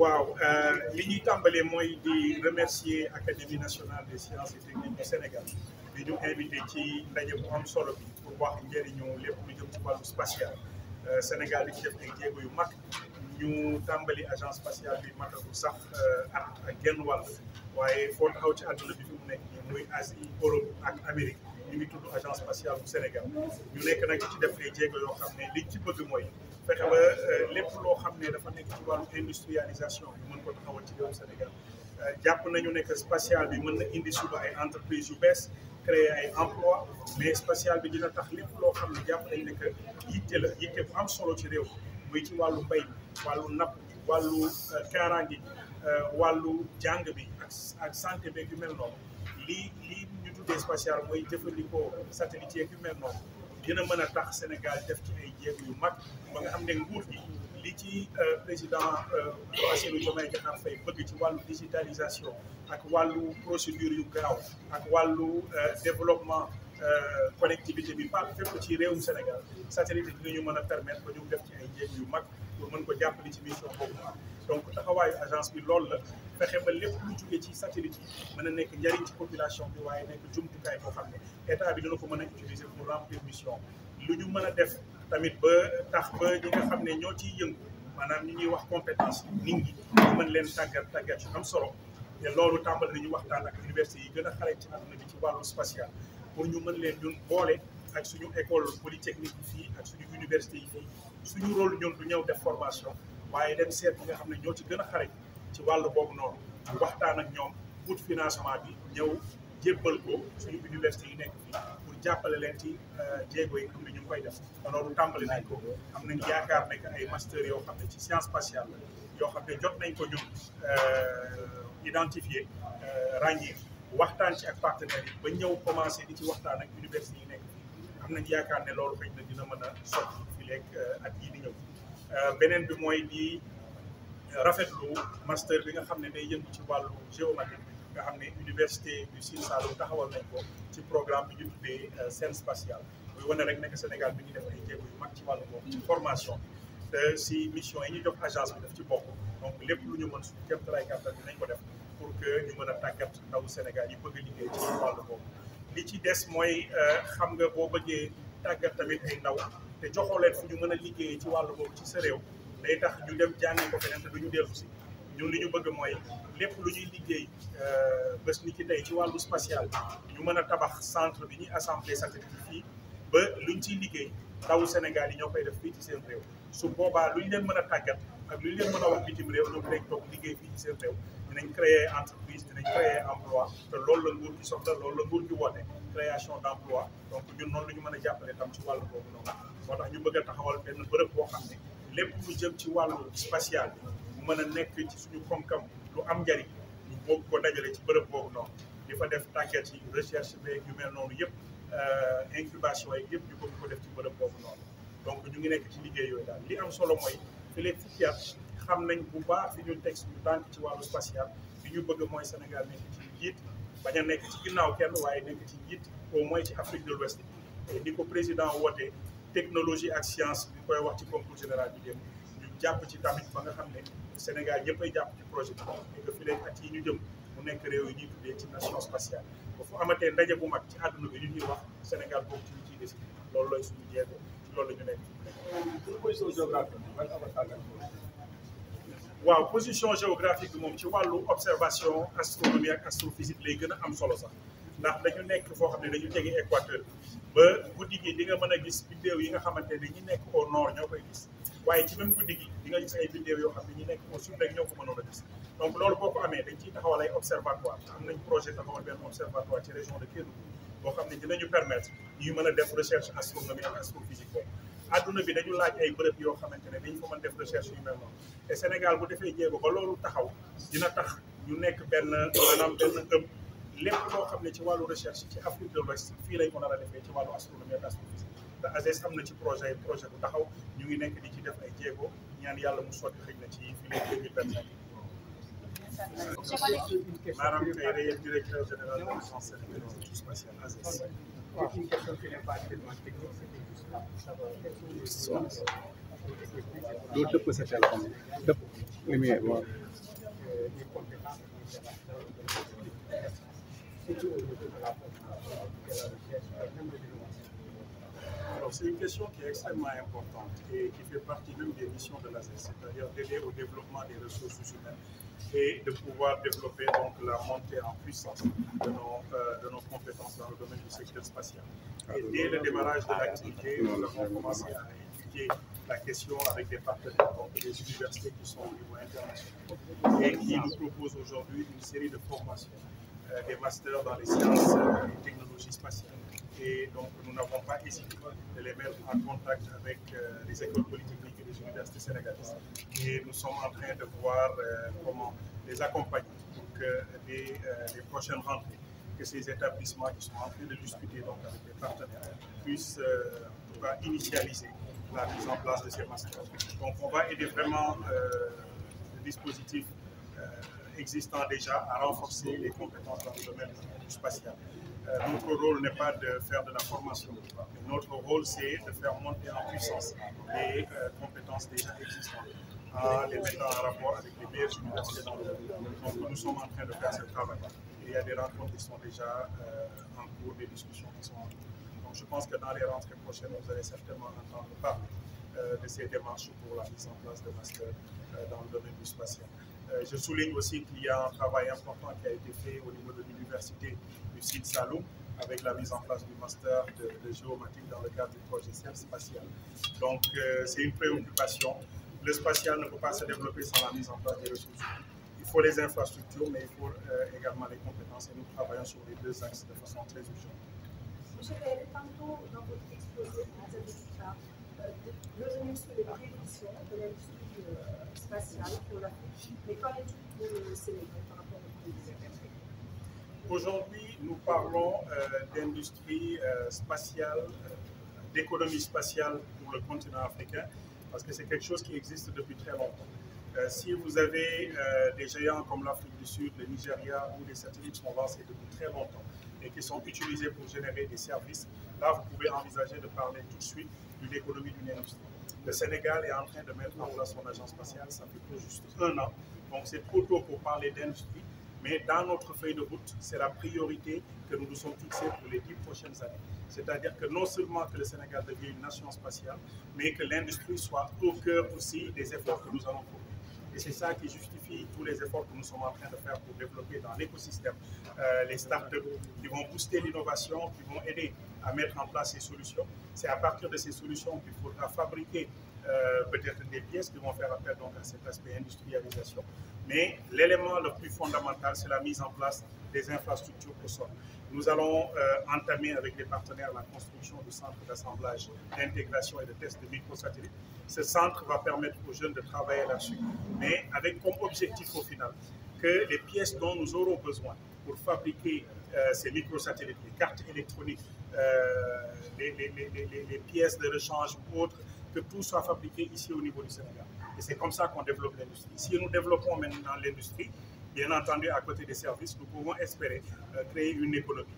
waaw li ñuy tàmbalee mooy di remercier Académie nationale des sciences et techniques du Sénégal bi ñu invité ci ndaje bu am solo bi pour wax njëriñu lépp lu jëm ci wàllu spatial Sénégal di ci def ay jéego yu mag ñu tàmbali agence spatiale bi matagul sax at ak genn wàll waaye foo taxaw ci àdduna bi fi mu nekk nii muy Asie Europe ak Amérique ñu ngi tudd agence spatiale bu Sénégal ñu nekk nag ci def ay jéego yoo xam ne liñ ci bëgg mooy fexe ba lépp loo xam ne dafa nekk ci wàllu industrialisation bi mën ko taxawal ci réewu Sénégal jàpp nañu ne que spatial bi mën na indi suba ay entreprises yu bees créer ay emploi mais spatial bi dina tax lépp loo xam ne jàpp nañ ne que yitte bu am solo ci réew muy ci wàllu mbay mi wàllu napp wàllu kaaraange wàllu jàng bi ak santé beeg yu mel noonu lii ñu tuddee spatial mooy jëfandikoo satellite yeeg yu mel noonu dina mën a tax Sénégal def ci ay jéego yu mag ba nga xam ne nguur gi li ci président Bassirou Diomaye Diakhar Faye bëgg ci wàllu digitalisation ak wàllu procédure yu gaaw ak wàllu développement connectivité bi par fépp ci réewum Sénégal satellite dinañu mën a permettre ba ñu def ci ay jéego yu mag pour mën ko jàppale ci mission boobu donc taxawaayu agence bi loolu la fexe ba lépp lu jógee ci satellite yi mën a nekk njëriñ ci population bi waaye nekk jumtukaay boo xam ne état bi dina ko mën a utiliser pour remplir mission lu ñu mën a def tamit ba tax ba ñi nga xam ne ñoo ciy yëngu maanaam ñi ñuy wax compétence nit ñi ñu mën leen tàggat yu am solo te loolu tàmbali nañu waxtaan ak université yi gën a xarañ ci àdduna bi ci wàllu spatial pour ñu mën leen ñun boole ak suñu école polytechnique yi fii ak suñu université yi fii suñu rôle ñun du ñëw def formation waaye dem seet ñi nga xam ne ñoo ci gën a xarañ ci wàllu boobu noonu waxtaan ak ñoom pour financement bi ñëw jébbal ko suñu université yi nekk fii pour jàppale leen ci jéego yi xam ne ñu ngi koy def te loolu tàmbali nañ ko am nañ yaakaar ne que ay master yoo xam ne ci science spatiale la yoo xam ne jot nañ ko ñun identifier ràññee waxtaan ci ak partenaires yi ba ñëw commencé di ci waxtaan ak université yi nekk fii am nañ yaakaar ne loolu xëy na dina mën a sotti fi leeg at yii di ñëw beneen bi mooy di rafetlu master bi nga xam ne day yëngu ci wàllu géomatique nga xam ne université du Sine Saloum taxawal nañ ko ci programme bi ñu tuddee Sen Spatial muy wane rek nekk Sénégal bi ñu def ay jéego yu mag ci wàllu boobu ci formation te si mission yi ñu jox agence bi daf ci bokk donc lépp lu ñu mën suñu kéemtalaay kàttan bi nañ ko def pour que ñu mën a tàggat ndawu Sénégal yi bëgg a liggéey ci wàllu boobu li ci des mooy xam nga boo bëggee tàggat tamit ay ndaw te joxoo leen fu ñu mën a liggéeyee ci wàllu boobu ci sa réew day tax ñu dem jàngi ko feneen te duñu dellu si ñun li ñu bëgg mooy lépp lu ñuy liggéey bés ni ki tey ci wàllu spatial bi ñu mën a tabax centre bi ñuy assemblée satellite yi fii ba luñ ciy liggéey ndawu Sénégal yi ñoo koy def fii ci seen réew su boobaa luñ leen mën a tàggat ak luñ leen mën a wax bitim réew ñoom dinañ toog liggéey fii ci seen réew dinañ créer entreprise dinañ créer emploi te loolu la nguur gi soxla loolu la nguur gi woote création d' emploi donc ñun noonu la ñu mën a jàppale tam ci wàllu boobu noonu moo tax ñu bëgg a taxawal benn bërëb boo xam ne lépp lu jëm ci wàllu spatial bi mu mën a nekk ci suñu koom-koom lu am njariñ ñu bëgg ko dajale ci bërëb boobu noonu di fa def tàggat yi recherche beeg yu mel noonu yëpp incubation yi yëpp ñu bëgg ko def ci bërëb boobu noonu donc ñu ngi nekk ci liggéey yooyu daal li am solo mooy fi léegi fukki at xam nañ bu baax fi ñu teg suñu tànk ci wàllu spatial li ñu bëgg mooy Sénégal nekk ci njiit bañ a nekk ci ginnaaw kenn waaye nekk ci njiit au moins ci Afrique de l'Ouest ni ko président wootee technologie ak science bi koy wax ci concours général bi dem ñu jàpp ci tamit ba nga xam ne Sénégal ñëpp ay jàpp ci projet bi et que fi léegi at yi ñu jëm mu nekk réew yi ñuy tuddee ci nation spatiale ba fu amatee ndaje bu mag ci àdduna bi ñu ñuy wax Sénégal boobu ci ñu ciy décidé loolu lay suñu jéego loolu la ñu nekk. position géographique bi ban avantage waaw position géographique bi moom ci wàllu observation astronomie ak astrophysique lay gën a am solo sax ndax dañu nekk foo xam ne dañu jege équateur ba guddi gi di nga mën a gis biddéew yi nga xamante ne ñi nekk au nord ñoo koy gis waaye ci même guddi gi di nga gis ay biddéew yoo xam ne ñi nekk au sud rek ñoo ko mënoon a gis donc loolu boo ko amee dañ ciy taxawal ay observatoire am nañ projet taxawal benn observatoire ci région de Kédougou boo xam ne dinañu permettre ñuy mën a def recherche astronomique ak astrophysique boobu adduna bi dañu laaj ay bërëb yoo xamante ne dañu fa mën def recherche yu mel noonu te Sénégal bu defee jéego ba loolu taxaw dina tax ñu nekk benn maanaam benn ëpp lépp loo xam ne ci wàllu recherche ci Afrique de l'Ouest fii lañ ko nar a defee ci wàllu astronomie ak astrophysique te AGS am na ci projet bu taxaw ñu ngi nekk di ci def ay jéego ñaan yàlla mu sotti xëy na ci fii léegi 2025 maanaam kay rek directeur général de l'agence sénégalaise du spatial AGS. Une question qui n'est pas tellement technique, c'était juste là pour savoir quelles sont les loolu dëpp sa téléphone dëpp lumière waaw. des compétences internationales, surtout au niveau de la formation, de la recherche, même de l'innovation. Alors, c'est une question qui est extrêmement importante et qui fait partie même des missions de l'ASES, c'est-à-dire d'aider au développement des ressources humaines et de pouvoir développer donc la montée en puissance de nos compétences dans le domaine du secteur spatial. Et dès le démarrage de l'activité, nous avons commencé à étudier la question avec des partenaires, donc des universités qui sont au niveau international et qui nous proposent aujourd'hui une série de formations, des masters dans les sciences et technologies spatiales. Et donc, nous n'avons pas hésité de les mettre en contact avec les écoles polytechniques et les universités sénégalaises. Et nous sommes en train de voir comment les accompagner pour que les prochaines rentrées, que ces établissements qui sont en train de discuter donc, avec les partenaires puissent en tout cas initialiser la mise en place de ces masters. Donc, on va aider vraiment le dispositif existant déjà à renforcer les compétences dans le domaine du spatial. Notre rôle n'est pas de faire de la formation, mais notre rôle c'est de faire monter en puissance les compétences déjà existantes en les mettant en rapport avec les meilleures universités dans le monde. Donc nous sommes en train de faire ce travail. Il y a des rencontres qui sont déjà en cours, des discussions qui sont en cours. Donc je pense que dans les rentrées prochaines, vous allez certainement entendre parler de ces démarches pour la mise en place de masters dans le domaine du spatial. Je souligne aussi qu'il y a un travail important qui a été fait au niveau de l'université du Sine Saloum avec la mise en place du master de géomatique dans le cadre du projet CERF spatial. Donc c'est une préoccupation. Le spatial ne peut pas se développer sans la mise en place des ressources. Il faut les infrastructures, mais il faut également les compétences et nous travaillons sur les deux axes de façon très urgente. Monsieur Gaël, tantôt dans votre exposé, vous avez dit revenir sur les prévisions de l'industrie spatiale pour l'Afrique, mais qu'en est-il pour le Sénégal par rapport au pays? Aujourd'hui, nous parlons d'industrie spatiale, d'économie spatiale pour le continent africain, parce que c'est quelque chose qui existe depuis très longtemps. Si vous avez des géants comme l'Afrique du Sud, le Nigeria, où les satellites sont lancés depuis très longtemps et qui sont utilisés pour générer des services, là, vous pouvez envisager de parler tout de suite d'une économie, d'une industrie. Le Sénégal est en train de mettre en place son agence spatiale, ça fait tout juste 1 an, donc c'est trop tôt pour parler d'industrie. Mais dans notre feuille de route, c'est la priorité que nous nous sommes fixés pour les 10 prochaines années. C'est-à-dire que non seulement que le Sénégal devienne une nation spatiale, mais que l'industrie soit au cœur aussi des efforts que nous allons fournir. Et c'est ça qui justifie tous les efforts que nous sommes en train de faire pour développer dans l'écosystème les startups qui vont booster l'innovation, qui vont aider à mettre en place ces solutions. C'est à partir de ces solutions qu'il faudra fabriquer peut-être des pièces qui vont faire appel donc à cet aspect industrialisation. Mais l'élément le plus fondamental, c'est la mise en place des infrastructures au sol. Nous allons entamer avec les partenaires la construction du centre d'assemblage, d'intégration et de test de microsatellites. Ce centre va permettre aux jeunes de travailler là-dessus, mais avec comme objectif au final que les pièces dont nous aurons besoin pour fabriquer ces microsatellites, les cartes électroniques, les pièces de rechange ou autres, que tout soit fabriqué ici au niveau du Sénégal. Et c'est comme ça qu'on développe l'industrie. Si nous développons maintenant l'industrie, bien entendu, à côté des services, nous pouvons espérer créer une économie.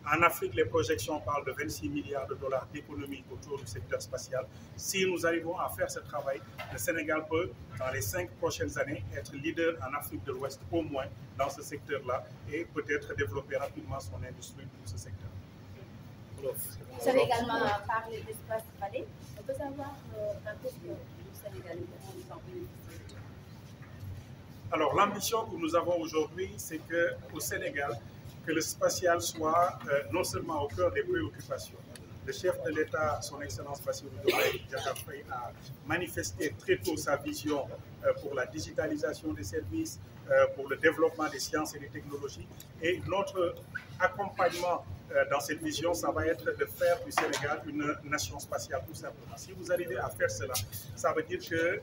En Afrique, les projections parlent de 26 milliards de dollars d'économie autour du secteur spatial. Si nous arrivons à faire ce travail, le Sénégal peut, dans les 5 prochaines années, être leader en Afrique de l'Ouest, au moins dans ce secteur-là, et peut-être développer rapidement son industrie pour ce secteur. Vous avez également parlé d'espace palais. On peut savoir un peu ce que le Sénégal est. Alors, l'ambition que nous avons aujourd'hui, c'est qu'au Sénégal, que le spatial soit non seulement au cœur des préoccupations. Le chef de l'État, son Excellence Bassirou Diomaye Diakhar Faye, a manifesté très tôt sa vision pour la digitalisation des services, pour le développement des sciences et des technologies. Et notre accompagnement dans cette vision, ça va être de faire du Sénégal une nation spatiale, tout simplement. Si vous arrivez à faire cela, ça veut dire que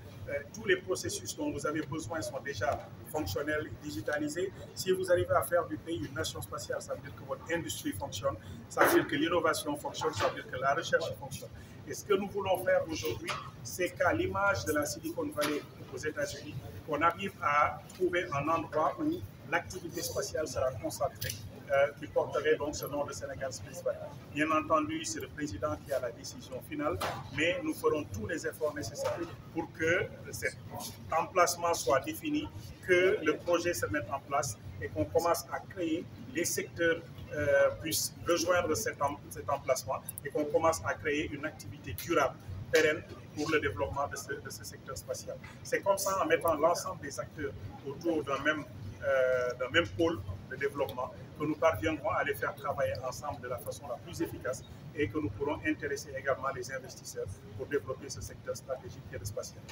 tous les processus dont vous avez besoin sont déjà fonctionnels, digitalisés. Si vous arrivez à faire du pays une nation spatiale, ça veut dire que votre industrie fonctionne, ça veut dire que l'innovation fonctionne, ça veut dire que la recherche fonctionne. Et ce que nous voulons faire aujourd'hui, c'est qu'à l'image de la Silicon Valley aux États-Unis, qu'on arrive à trouver un endroit où l'activité spatiale sera concentrée qui porterait donc ce nom de Sénégal Space Valley. Bien entendu, c'est le président qui a la décision finale, mais nous ferons tous les efforts nécessaires pour que cet emplacement soit défini, que le projet se mette en place et qu'on commence à créer les secteurs puissent rejoindre cet emplacement et qu'on commence à créer une activité durable, pérenne pour le développement de ce secteur spatial. C'est comme ça, en mettant l'ensemble des acteurs autour d'un même pôle de développement, que nous parviendrons à les faire travailler ensemble de la façon la plus efficace et que nous pourrons intéresser également les investisseurs pour développer ce secteur stratégique qui est le spatial.